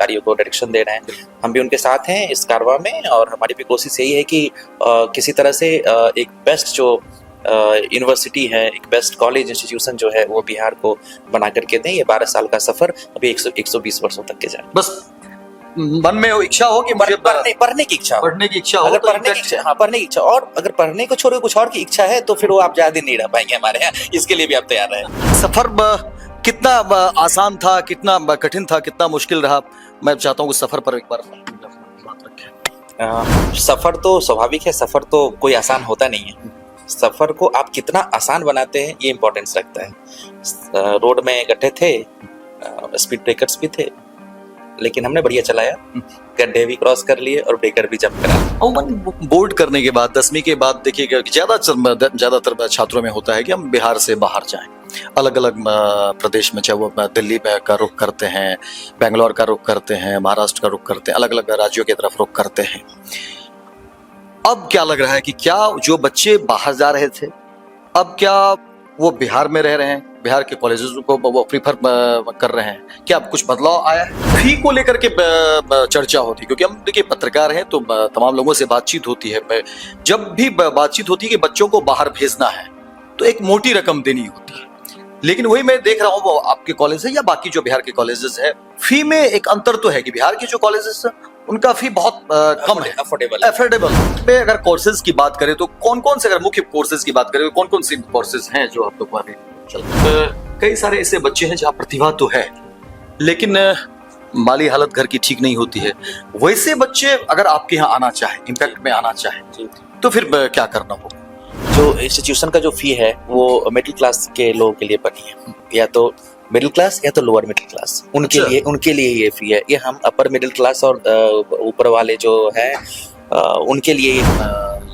अधिकारियों को डायरेक्शन दे रहे हैं। हम भी उनके साथ हैं इस कारवां में, और हमारी भी कोशिश यही है कि किसी तरह से एक बेस्ट जो यूनिवर्सिटी है, एक बेस्ट कॉलेज इंस्टीट्यूशन जो है वो बिहार को बना करके दें। ये 12 साल का सफर अभी 120 वर्षों तक के जाए। बस मन में इच्छा हो कि मुझे पढ़ने की इच्छा हो, पढ़ने की इच्छा हो, अगर तो पढ़ने की इच्छा, हाँ पढ़ने की इच्छा, और अगर पढ़ने को छोड़ के कुछ और की इच्छा है तो फिर वो आप ज्यादा दिन नहीं रह पाएंगे हमारे यहाँ। इसके लिए भी आप तैयार रहें। सफर कितना आसान था, कितना कठिन था, कितना मुश्किल रहा, मैं चाहता हूँ उस सफर पर एक बार बात रखें। सफर तो स्वाभाविक है, सफर तो कोई आसान होता नहीं है। सफर को आप कितना आसान बनाते हैं ये इंपॉर्टेंस रखता है। रोड में गड्ढे थे, स्पीड ब्रेकर्स भी थे, लेकिन हमने बढ़िया चलाया, गड्ढे भी क्रॉस कर लिए और ब्रेकर भी जंप करा। बोर्ड करने के बाद, 10वीं के बाद देखिएगा कि ज्यादातर छात्रों में होता है कि हम बिहार से बाहर जाएं, अलग अलग प्रदेश में, चाहे वो दिल्ली का रुख करते हैं, बेंगलोर का रुख करते हैं, महाराष्ट्र का रुख करते हैं, अलग अलग राज्यों की तरफ रुख करते हैं। अब क्या लग रहा है कि क्या जो बच्चे बाहर जा रहे थे, अब क्या वो बिहार में रह रहे हैं, बिहार के कॉलेजेस को वो प्रीफर कर रहे हैं? क्या कुछ बदलाव आया है? फी को लेकर के चर्चा होती है, क्योंकि हम देखिए पत्रकार हैं तो तमाम लोगों से बातचीत होती है। जब भी बातचीत होती है कि बच्चों को बाहर भेजना है तो एक मोटी रकम देनी होती है, लेकिन वही मैं देख रहा हूँ वो आपके कॉलेज है या बाकी जो बिहार के कॉलेजेस है, फी में एक अंतर तो है कि बिहार के जो कॉलेजेस उनका फी बहुत कम है, अफोर्डेबल में। अगर कोर्सेज की बात करें तो कौन कौन से, अगर मुख्य कोर्सेज की बात करें तो कौन कौन से कोर्सेज हैं जो आप लोग वहाँ पे कई सारे ऐसे बच्चे हैं जहाँ प्रतिभा तो है लेकिन माली हालत घर की ठीक नहीं होती है। वैसे बच्चे अगर आपके यहाँ आना चाहे, इम्पैक्ट में आना चाहे, तो फिर क्या करना होगा? जो इंस्टीट्यूशन का जो फी है वो मिडिल क्लास के लोगों के लिए बनी है, या तो मिडिल क्लास या तो लोअर मिडिल क्लास, उनके लिए ये फी है। ये हम अपर मिडिल क्लास और ऊपर वाले जो है उनके लिए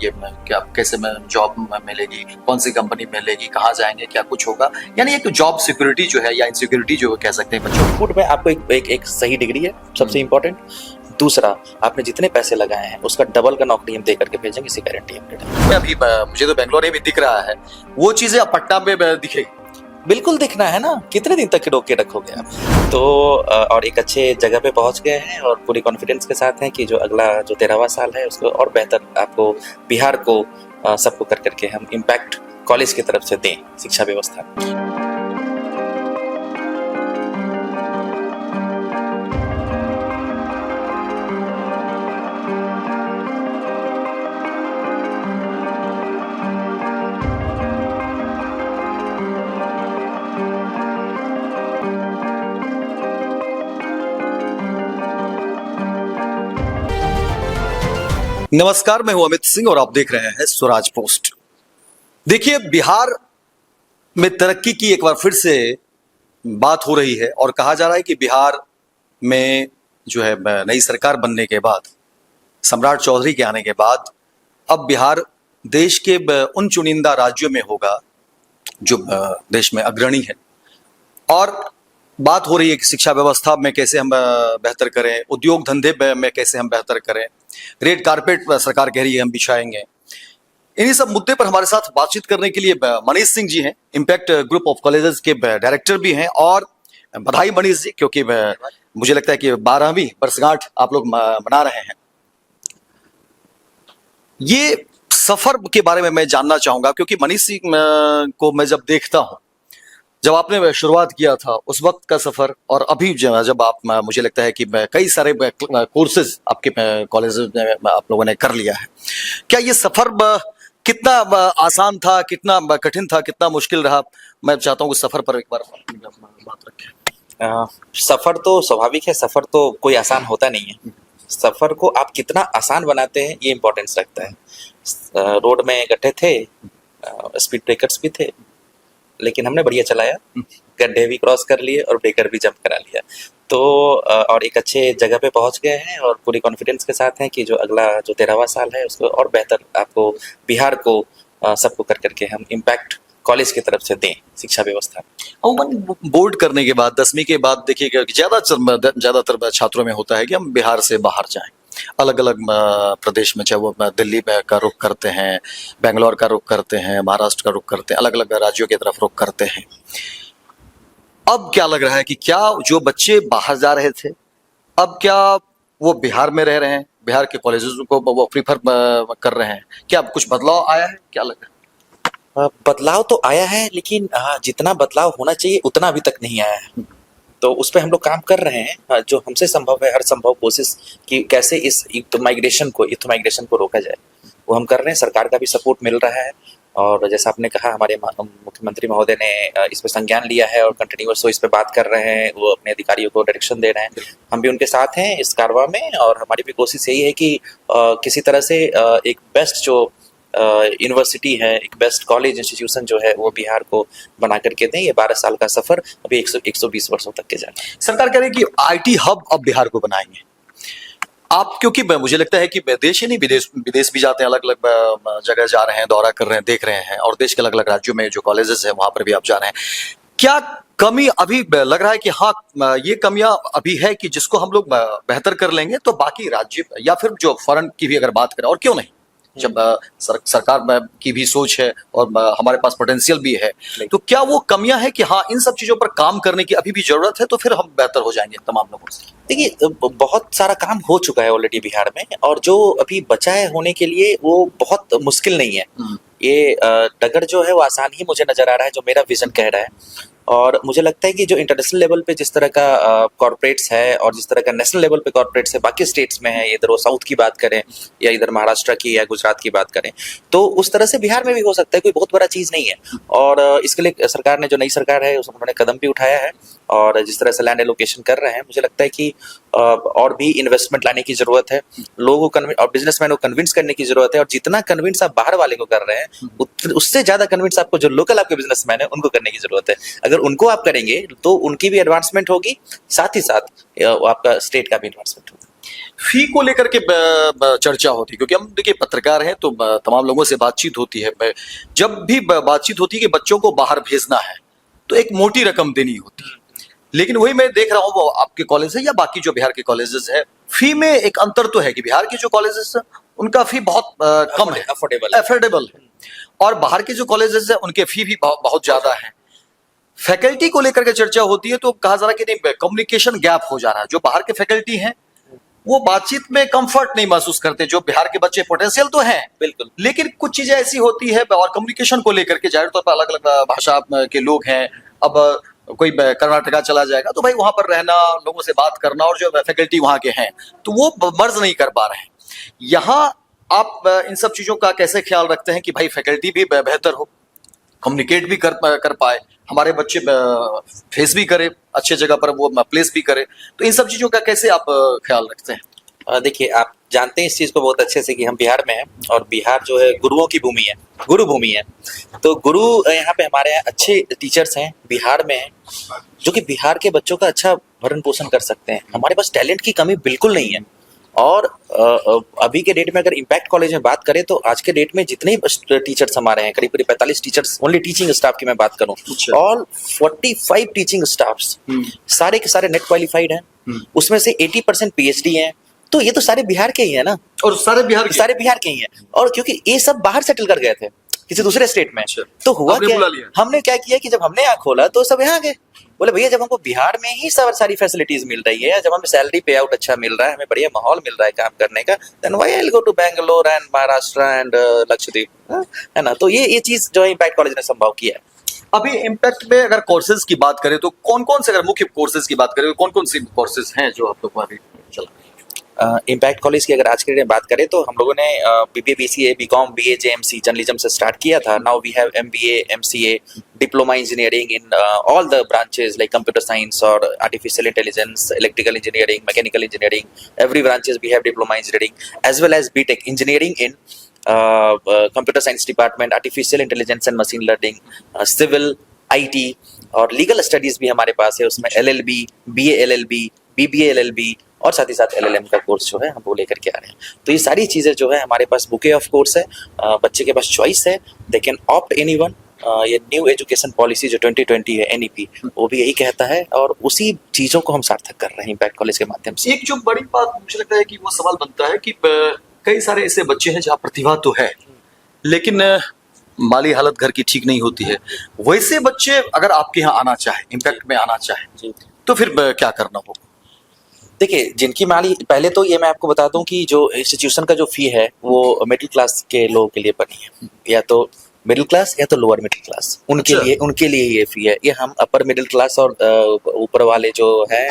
ये क्या, कैसे में जॉब मिलेगी, कौन सी कंपनी मिलेगी, कहाँ जाएंगे, क्या कुछ होगा, यानी एक जॉब सिक्योरिटी जो है या इनसिक्योरिटी जो कह सकते हैं बच्चों फूड में आपको एक सही डिग्री है सबसे इम्पोर्टेंट। दूसरा, आपने जितने पैसे लगाए हैं उसका डबल का नौकरी हम दे करके भेजेंगे, इसी गारंटी मैं अभी मुझे तो बेंगलोर में दिख रहा है, वो चीजें अब पटना में दिखेगी। बिल्कुल दिखना है ना, कितने दिन तक रोक के रखोगे आप? तो और एक अच्छे जगह पे पहुंच गए हैं और पूरी कॉन्फिडेंस के साथ हैं कि जो अगला जो 13वां साल है उसको और बेहतर आपको बिहार को सबको कर करके हम इम्पैक्ट कॉलेज की तरफ से दें शिक्षा व्यवस्था। नमस्कार, मैं हूं अमित सिंह और आप देख रहे हैं स्वराज पोस्ट। देखिए, बिहार में तरक्की की एक बार फिर से बात हो रही है और कहा जा रहा है कि बिहार में जो है नई सरकार बनने के बाद, सम्राट चौधरी के आने के बाद, अब बिहार देश के उन चुनिंदा राज्यों में होगा जो देश में अग्रणी है। और बात हो रही है कि शिक्षा व्यवस्था में कैसे हम बेहतर करें, उद्योग धंधे में कैसे हम बेहतर करें, रेड कारपेट सरकार कह रही है हम बिछाएंगे। इन्हीं सब मुद्दे पर हमारे साथ बातचीत करने के लिए मनीष सिंह जी हैं, इम्पैक्ट ग्रुप ऑफ कॉलेजेस के डायरेक्टर भी हैं। और बधाई मनीष जी, क्योंकि मुझे लगता है कि 12वीं वर्षगांठ आप लोग मना रहे हैं। ये सफर के बारे में मैं जानना चाहूंगा, क्योंकि मनीष सिंह को मैं जब देखता हूं, जब आपने शुरुआत किया था उस वक्त का सफर, और अभी जब आप, मुझे लगता है कि कई सारे कोर्सेज आपके कॉलेज में आप लोगों ने कर लिया है, क्या ये सफर कितना आसान था, कितना कठिन था, कितना मुश्किल रहा? मैं चाहता हूँ उस सफर पर एक बार बात रखें। सफर तो स्वाभाविक है, सफर तो कोई आसान होता नहीं है। सफर को आप कितना आसान बनाते हैं ये इंपॉर्टेंस रखता है। रोड में गड्ढे थे, स्पीड ब्रेकर्स भी थे, लेकिन हमने बढ़िया चलाया, गड्ढे भी क्रॉस कर लिए और ब्रेकर भी जंप करा लिया। तो और एक अच्छे जगह पे पहुंच गए हैं और पूरी कॉन्फिडेंस के साथ हैं कि जो अगला जो 13वां साल है उसको और बेहतर आपको बिहार को सबको कर करके हम इम्पैक्ट कॉलेज की तरफ से दें शिक्षा व्यवस्था। बोर्ड करने के बाद, 10वीं के बाद देखिएगा कि ज्यादातर छात्रों में होता है कि हम बिहार से बाहर जाएं, अलग अलग प्रदेश में, चाहे वो दिल्ली का रुख करते हैं, बेंगलोर का रुख करते हैं, महाराष्ट्र का रुख करते हैं, अलग अलग राज्यों की तरफ रुख करते हैं। अब क्या लग रहा है कि क्या जो बच्चे बाहर जा रहे थे, अब क्या वो बिहार में रह रहे हैं, बिहार के कॉलेजेस को वो प्रीफर कर रहे हैं, क्या अब कुछ बदलाव आया है, क्या लग रहा है? बदलाव तो आया है, लेकिन जितना बदलाव होना चाहिए उतना अभी तक नहीं आया है। तो उस पे हम लोग काम कर रहे हैं। जो हमसे संभव है, हर संभव कोशिश कि कैसे इस यूथ माइग्रेशन को रोका जाए, वो हम कर रहे हैं। सरकार का भी सपोर्ट मिल रहा है, और जैसा आपने कहा, हमारे मुख्यमंत्री महोदय ने इस पे संज्ञान लिया है और कंटिन्यूअस इस पे बात कर रहे हैं। वो अपने अधिकारियों को डायरेक्शन दे रहे हैं, हम भी उनके साथ हैं इस कारवां में। और हमारी भी कोशिश यही है कि किसी तरह से एक बेस्ट जो यूनिवर्सिटी है, एक बेस्ट कॉलेज इंस्टीट्यूशन जो है, वो बिहार को बना करके दें। ये 12 साल का सफर अभी 120 वर्षों तक के जाना। सरकार कह रही है कि आईटी हब अब बिहार को बनाएंगे। आप, क्योंकि मुझे लगता है कि देश ही नहीं, विदेश भी जाते हैं, अलग अलग जगह जा रहे हैं, दौरा कर रहे हैं, देख रहे हैं, और देश के अलग अलग राज्यों में जो कॉलेजेस है वहां पर भी आप जा रहे हैं। क्या कमी अभी लग रहा है कि हाँ, ये कमियां अभी है कि जिसको हम लोग बेहतर कर लेंगे तो बाकी राज्य या फिर जो फॉरेन की भी अगर बात करें, और क्यों नहीं, जब सरकार की भी सोच है और हमारे पास पोटेंशियल भी है, तो क्या वो कमियां है कि हाँ, इन सब चीजों पर काम करने की अभी भी जरूरत है, तो फिर हम बेहतर हो जाएंगे तमाम लोगों से? देखिए, बहुत सारा काम हो चुका है ऑलरेडी बिहार में, और जो अभी बचा है होने के लिए वो बहुत मुश्किल नहीं है। ये डगर जो है वो आसान ही मुझे नजर आ रहा है, जो मेरा विजन कह रहा है। और मुझे लगता है कि जो इंटरनेशनल लेवल पे जिस तरह का कॉर्पोरेट्स है और जिस तरह का नेशनल लेवल पे कॉर्पोरेट्स है बाकी स्टेट्स में है, इधर वो साउथ की बात करें या इधर महाराष्ट्र की या गुजरात की बात करें, तो उस तरह से बिहार में भी हो सकता है। कोई बहुत बड़ा चीज नहीं है। और इसके लिए सरकार ने, जो नई सरकार है, उन्होंने कदम भी उठाया है, और जिस तरह से लैंड एलोकेशन कर रहे हैं, मुझे लगता है कि और भी इन्वेस्टमेंट लाने की जरूरत है। लोगों को और बिजनेसमैन को कन्विंस करने की जरूरत है। और जितना कन्विंस आप बाहर वाले को कर रहे हैं, उससे ज्यादा कन्विंस आपको जो लोकल आपके बिजनेसमैन है उनको करने की जरूरत है। अगर उनको आप करेंगे तो उनकी भी एडवांसमेंट होगी, साथ ही साथ आपका स्टेट का भी एडवांसमेंट होगा। फी को लेकर के चर्चा होती है, क्योंकि हम देखिए पत्रकार हैं तो तमाम लोगों से बातचीत होती है। जब भी बातचीत होती है कि बच्चों को बाहर भेजना है तो एक मोटी रकम देनी होती है, लेकिन वही मैं देख रहा हूँ, वो आपके कॉलेज है या बाकी जो बिहार के कॉलेजेस है, फी में एक अंतर तो है कि बिहार के जो कॉलेजेस है उनका फी बहुत कम है, अफोर्डेबल है, और बाहर के जो कॉलेजेस है उनके फी भी बहुत ज्यादा है। फैकल्टी को लेकर के चर्चा होती है तो कहा जा रहा है कि नहीं, कम्युनिकेशन गैप हो जा रहा है। जो बाहर के फैकल्टी हैं वो बातचीत में कंफर्ट नहीं महसूस करते। जो बिहार के बच्चे पोटेंशियल तो हैं बिल्कुल, लेकिन कुछ चीजें ऐसी होती है, और कम्युनिकेशन को लेकर के जाहिर तौर पर अलग अलग भाषा के लोग हैं। अब कोई कर्नाटका चला जाएगा तो भाई वहां पर रहना, लोगों से बात करना, और जो फैकल्टी वहां के हैं तो वो मर्ज नहीं कर पा रहे हैं। यहाँ आप इन सब चीजों का कैसे ख्याल रखते हैं कि भाई फैकल्टी भी बेहतर हो, कम्युनिकेट भी कर पाए, हमारे बच्चे फेस भी करे, अच्छे जगह पर वो प्लेस भी करे, तो इन सब चीजों का कैसे आप ख्याल रखते हैं? देखिए, आप जानते हैं इस चीज को बहुत अच्छे से कि हम बिहार में हैं, और बिहार जो है गुरुओं की भूमि है, गुरु भूमि है। तो गुरु यहाँ पे हमारे यहाँ अच्छे टीचर्स हैं बिहार में, जो कि बिहार के बच्चों का अच्छा भरण पोषण कर सकते हैं। हमारे पास टैलेंट की कमी बिल्कुल नहीं है। और अभी के डेट में अगर इम्पैक्ट कॉलेज में बात करें तो आज के डेट में जितने टीचर्स हमारे हैं, करीब करीब 45 टीचर्स, ओनली टीचिंग स्टाफ की मैं बात करूं, ऑल 45 टीचिंग स्टाफ्स सारे के सारे नेट क्वालिफाइड हैं। उसमें से 80% पीएचडी हैं। तो ये तो सारे बिहार के ही है ना, और सारे बिहार के ही हैं। और क्योंकि ये सब बाहर सेटल कर गए थे किसी दूसरे स्टेट में, तो हुआ क्या, हमने क्या किया कि जब हमने यहाँ खोला तो सब यहाँ गए। बोले भैया, जब हमको बिहार में ही सारी फैसिलिटीज मिल रही है, जब हमें सैलरी पे आउट अच्छा मिल रहा है, हमें बढ़िया माहौल मिल रहा है काम करने का, then why I will go to Bangalore and Maharashtra and Lakshadweep, है ना। तो ये चीज जो है इम्पैक्ट कॉलेज ने संभव किया है। अभी इम्पैक्ट में अगर कोर्सेज की बात करें तो कौन कौन से, अगर मुख्य कोर्सेज की बात करें तो कौन कौन से कोर्सेज हैं जो आप लोग अभी चला? इम्पैक्ट कॉलेज की अगर आज के लिए बात करें तो हम लोगों ने BBA, BCA, BCom, BA, JMC, journalism से स्टार्ट किया था। Now we have MBA, MCA, diploma engineering in all the branches like computer science और artificial intelligence, electrical engineering, mechanical engineering, every branches we have diploma engineering as well as BTech engineering in computer science department, artificial intelligence and machine learning, civil, IT, और legal studies भी हमारे पास है। उसमें LLB, BA LLB, BBA LLB, और साथ ही साथ LLM का कोर्स जो है हम वो लेकर के आ रहे हैं। तो ये सारी चीजें जो है हमारे पास बुके ऑफ कोर्स है, बच्चे के पास चॉइस है, दे कैन ऑप्ट एनीवन। ये न्यू एजुकेशन पॉलिसी जो 2020 है, एनईपी, वो भी यही कहता है, और उसी चीजों को हम सार्थक कर रहे हैं इम्पैक्ट कॉलेज के माध्यम से। एक जो बड़ी बात मुझे लगता है कि वो सवाल बनता है कि कई सारे ऐसे बच्चे हैं जहाँ प्रतिभा तो है लेकिन माली हालत घर की ठीक नहीं होती है। वैसे बच्चे अगर आपके यहाँ आना चाहे, इम्पैक्ट में आना चाहे, तो फिर क्या करना होगा? देखिए, जिनकी माली पहले तो ये मैं आपको बता दूं कि जो इंस्टीट्यूशन का जो फी है वो मिडिल क्लास के लोगों के लिए बनी है, या तो मिडिल क्लास या तो लोअर मिडिल क्लास, अच्छा। उनके लिए ये फी है। ये हम अपर मिडिल क्लास और ऊपर वाले जो है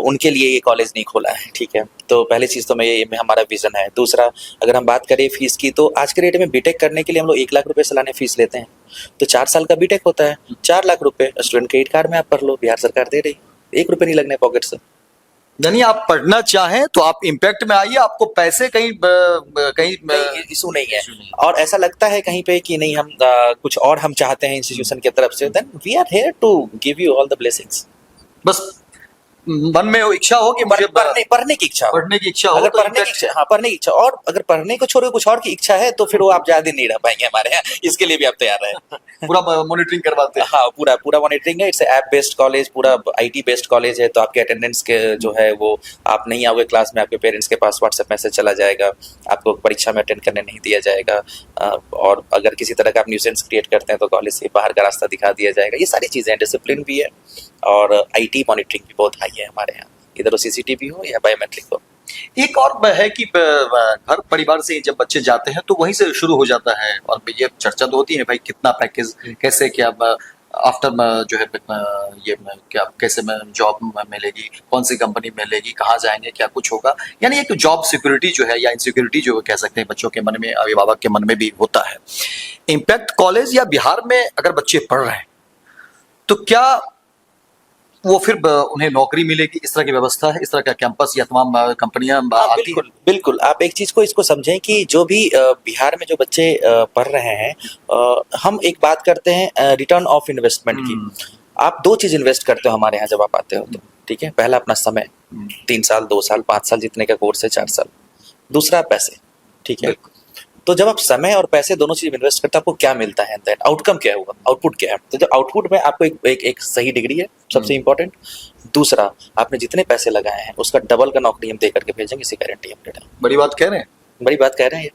उनके लिए ये कॉलेज नहीं खोला है, ठीक है। तो पहली चीज़ तो मैं ये में हमारा विजन है। दूसरा, अगर हम बात करें फीस की, तो आज के डेट में बीटेक करने के लिए हम लोग 1 लाख रुपए सालाना फीस लेते हैं। तो 4 साल का बीटेक होता है, 4 लाख रुपए स्टूडेंट क्रेडिट कार्ड में आप भर लो, बिहार सरकार दे रही, 1 रुपए नहीं लगने पॉकेट से। यानी आप पढ़ना चाहें तो आप इम्पैक्ट में आइए, आपको पैसे कहीं कहीं कहीं इशू नहीं है। और ऐसा लगता है कहीं पे कि नहीं, हम कुछ और हम चाहते हैं इंस्टीट्यूशन की तरफ से, then we are here to give you all the blessings. बस मन में वो इच्छा हो कि मुझे पढ़ने की इच्छा हो, पढ़ने की इच्छा हो अगर तो पढ़ने की इच्छा, हाँ पढ़ने की इच्छा, और अगर पढ़ने को छोड़कर कुछ और की इच्छा है तो फिर वो आप ज्यादा दिन नहीं रह पाएंगे हमारे यहाँ, इसके लिए भी आप तैयार रहें। पूरा मॉनिटरिंग करवाते हैं। हाँ, पूरा पूरा मॉनिटरिंग है। इट्स ऐप बेस्ड कॉलेज, पूरा आईटी बेस्ड कॉलेज है। तो आपके अटेंडेंस के जो है वो, आप नहीं आओगे क्लास में, आपके पेरेंट्स के पास व्हाट्सएप मैसेज चला जाएगा, आपको परीक्षा में अटेंड करने नहीं दिया जाएगा। और अगर किसी तरह का आप न्यूसेंस क्रिएट करते हैं तो कॉलेज से बाहर का रास्ता दिखा दिया जाएगा। ये सारी चीज़ें, डिसिप्लिन भी है और आईटी मॉनिटरिंग भी बहुत हाई है हमारे यहाँ, इधर वो सीसीटीवी हो या बायोमेट्रिक हो। एक और है कि घर परिवार से जब बच्चे जाते हैं तो वहीं से शुरू हो जाता है, और ये चर्चा तो होती है भाई कितना पैकेज, कैसे क्या आफ्टर जो है ये क्या कैसे जॉब मिलेगी, कौन सी कंपनी मिलेगी, कहाँ जाएंगे, क्या कुछ होगा। यानी एक जॉब सिक्योरिटी जो है या इनसिक्योरिटी जो कह सकते हैं बच्चों के मन में, अभिभावक के मन में भी होता है। इम्पैक्ट कॉलेज या बिहार में अगर बच्चे पढ़ रहे हैं तो क्या वो फिर उन्हें नौकरी मिलेगी, इस तरह की व्यवस्था है, इस तरह का कैंपस या तमाम कंपनियां आती हैं? बिल्कुल बिल्कुल। आप एक चीज को इसको समझें कि जो भी बिहार में जो बच्चे पढ़ रहे हैं, हम एक बात करते हैं रिटर्न ऑफ इन्वेस्टमेंट की। आप 2 चीज इन्वेस्ट करते हो हमारे यहाँ जब आप आते हो तो, ठीक है। पहला अपना समय, 3 साल 2 साल 5 साल जितने का कोर्स है, 4 साल। दूसरा पैसे, ठीक है। तो जब आप समय और पैसे दोनों चीज इन्वेस्ट करते हैं, आपको क्या मिलता है, दैट आउटकम क्या हुआ, आउटपुट क्या है। तो जब आउटपुट में आपको एक सही डिग्री है, सबसे इंपॉर्टेंट। दूसरा, आपने जितने पैसे लगाए हैं उसका डबल का नौकरी हम दे करके भेजेंगे, इसी गारंटी अपडेट है। बड़ी बात कह रहे हैं। बड़ी बात कह रहे हैं ये,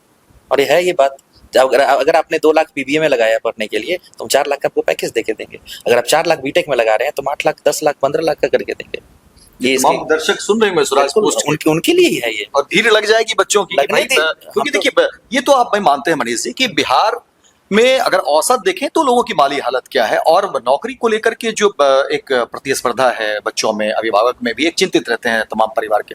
और ये है ये बात। अगर आपने 2 लाख बीबीए में लगाया पढ़ने के लिए, तो हम 4 लाख का आपको पैकेज देके देंगे। अगर आप 4 लाख बीटेक में लगा रहे हैं तो हम 8 लाख 10 लाख 15 लाख का करके देंगे। ये तमाम दर्शक सुन रहे हैं स्वराज पोस्ट के। उनके लिए ही है ये, और भीड़ लग जाएगी बच्चों की, लगने दे। क्योंकि देखिए ये तो आप भाई मानते हैं मनीष जी कि बिहार में अगर औसत देखें तो लोगों की माली हालत क्या है, और नौकरी को लेकर के जो एक प्रतिस्पर्धा है बच्चों में, अभिभावक में भी एक चिंतित रहते हैं तमाम परिवार के।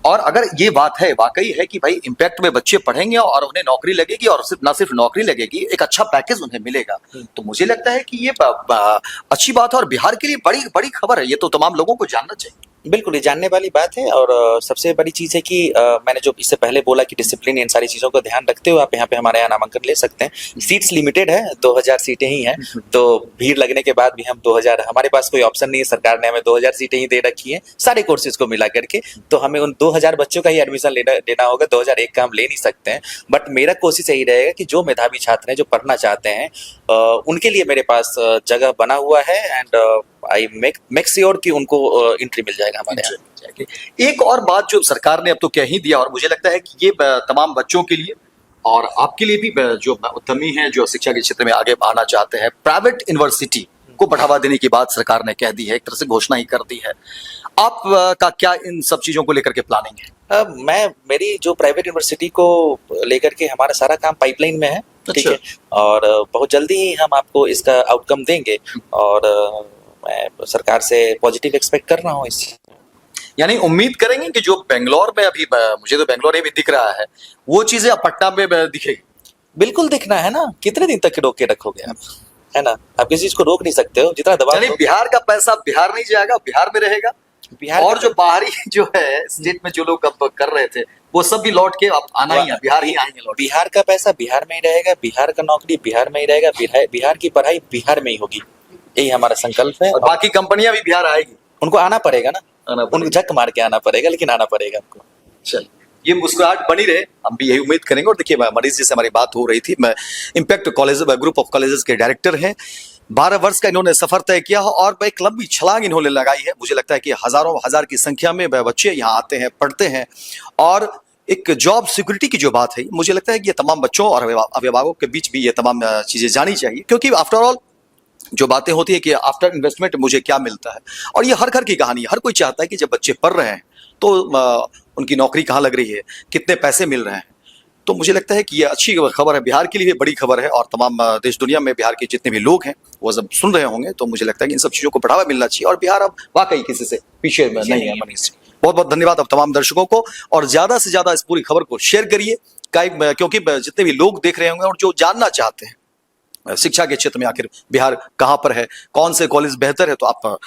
और अगर ये बात है, वाकई है कि भाई इम्पैक्ट में बच्चे पढ़ेंगे और उन्हें नौकरी लगेगी, और सिर्फ ना सिर्फ नौकरी लगेगी, एक अच्छा पैकेज उन्हें मिलेगा, तो मुझे लगता है कि ये अच्छी बात है और बिहार के लिए बड़ी बड़ी खबर है। ये तो तमाम लोगों को जानना चाहिए। बिल्कुल, ये जानने वाली बात है। और सबसे बड़ी चीज़ है कि मैंने जो इससे पहले बोला कि डिसिप्लिन, इन सारी चीज़ों को ध्यान रखते हुए आप यहाँ पे हमारे यहाँ नामांकन ले सकते हैं। सीट्स लिमिटेड है, 2000 सीटें ही हैं। तो भीड़ लगने के बाद भी हम 2000, हमारे पास कोई ऑप्शन नहीं है, सरकार ने हमें 2000 सीटें ही दे रखी हैं सारे कोर्सेज को मिला करके। तो हमें उन 2000 बच्चों का ही एडमिशन लेना होगा, 2001 का हम ले नहीं सकते हैं। बट मेरा कोशिश यही रहेगा कि जो मेधावी छात्र हैं, जो पढ़ना चाहते हैं, उनके लिए मेरे पास जगह बना हुआ है। एंड आई मेक श्योर कि उनको एंट्री मिल जाएगा हमारे यहाँ। एक और बात जो सरकार ने अब तो कह ही दिया, और मुझे लगता है कि ये तमाम बच्चों के लिए और आपके लिए भी जो उद्यमी हैं, जो शिक्षा के क्षेत्र में आगे आना चाहते हैं, प्राइवेट यूनिवर्सिटी को बढ़ावा देने की बात सरकार ने कह दी है, एक तरह से घोषणा ही कर दी है। आप का क्या इन सब चीजों को लेकर के प्लानिंग है? मेरी जो प्राइवेट यूनिवर्सिटी को लेकर के हमारा सारा काम पाइपलाइन में है, ठीक है। और बहुत जल्दी ही हम आपको इसका आउटकम देंगे, और मैं सरकार से पॉजिटिव एक्सपेक्ट कर रहा हूँ इस। यानी उम्मीद करेंगे कि जो बेंगलोर में अभी, मुझे तो बेंगलोर में दिख रहा है, वो चीजें अब पटना में दिखेगी। बिल्कुल दिखना है ना, कितने दिन तक रोक के रखोगे आप, है ना। आप किसी चीज को रोक नहीं सकते हो, जितना दबाव। यानी बिहार का पैसा बिहार नहीं जाएगा, बिहार में रहेगा। बिहार और जो बाहरी जो है स्टेट में जो लोग अब कर रहे थे, वो सब भी लौट के अब आना ही है, बिहार ही आएंगे लौट। बिहार का पैसा बिहार में ही रहेगा, बिहार का नौकरी बिहार में ही रहेगा, बिहार की पढ़ाई बिहार में ही होगी, यही हमारा संकल्प है। और बाकी कंपनियां भी बिहार आएगी, उनको आना पड़ेगा ना, उनको झक मार के आना पड़ेगा, लेकिन आना पड़ेगा उनको। चल, ये मुस्कुराहट बनी रहे, हम भी यही उम्मीद करेंगे। और देखिए मनीष जी से हमारी बात हो रही थी, मैं impact college group of colleges के डायरेक्टर हैं। 12 वर्ष का इन्होंने सफर तय किया और एक लंबी छलांग इन्होंने लगाई है। मुझे लगता है कि हजारों हजार की संख्या में बच्चे यहाँ आते हैं, पढ़ते हैं, और एक जॉब सिक्योरिटी की जो बात है, मुझे लगता है कि ये तमाम बच्चों और अभिभावकों के बीच भी ये तमाम चीजें जानी चाहिए, क्योंकि आफ्टर ऑल जो बातें होती है कि आफ्टर इन्वेस्टमेंट मुझे क्या मिलता है, और ये हर घर की कहानी है। हर कोई चाहता है कि जब बच्चे पढ़ रहे हैं तो उनकी नौकरी कहाँ लग रही है, कितने पैसे मिल रहे हैं। तो मुझे लगता है कि ये अच्छी खबर है, बिहार के लिए भी बड़ी खबर है, और तमाम देश दुनिया में बिहार के जितने भी लोग हैं वो जब सुन रहे होंगे तो मुझे लगता है कि इन सब चीज़ों को बढ़ावा मिलना चाहिए, और बिहार अब वाकई किसी से पीछे नहीं है। मनीष जी, बहुत बहुत धन्यवाद अब तमाम दर्शकों को, और ज़्यादा से ज़्यादा इस पूरी खबर को शेयर करिए, क्योंकि जितने भी लोग देख रहे होंगे और जो जानना चाहते हैं शिक्षा के क्षेत्र में आखिर बिहार कहाँ पर है, कौन से कॉलेज बेहतर है, तो आप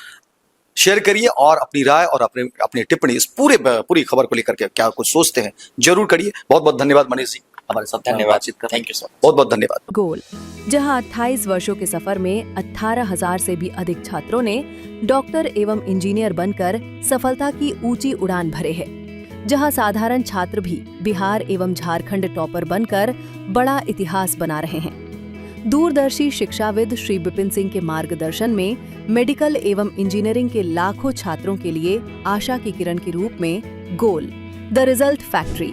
शेयर करिए और अपनी राय और अपनी टिप्पणी इस पूरी खबर को लेकर के क्या कुछ सोचते हैं जरूर करिए। बहुत बहुत धन्यवाद मनीष जी हमारे साथ धन्यवाद, बातचीत करने। Thank you sir. बहुत बहुत धन्यवाद। गोल, जहां 28 वर्षों के सफर में 18,000 से भी अधिक छात्रों ने डॉक्टर एवं इंजीनियर बनकर सफलता की ऊंची उड़ान भरे है, जहां साधारण छात्र भी बिहार एवं झारखंड टॉपर बनकर बड़ा इतिहास बना रहे हैं। दूरदर्शी शिक्षाविद श्री विपिन सिंह के मार्गदर्शन में मेडिकल एवं इंजीनियरिंग के लाखों छात्रों के लिए आशा की किरण के रूप में गोल, द रिजल्ट फैक्ट्री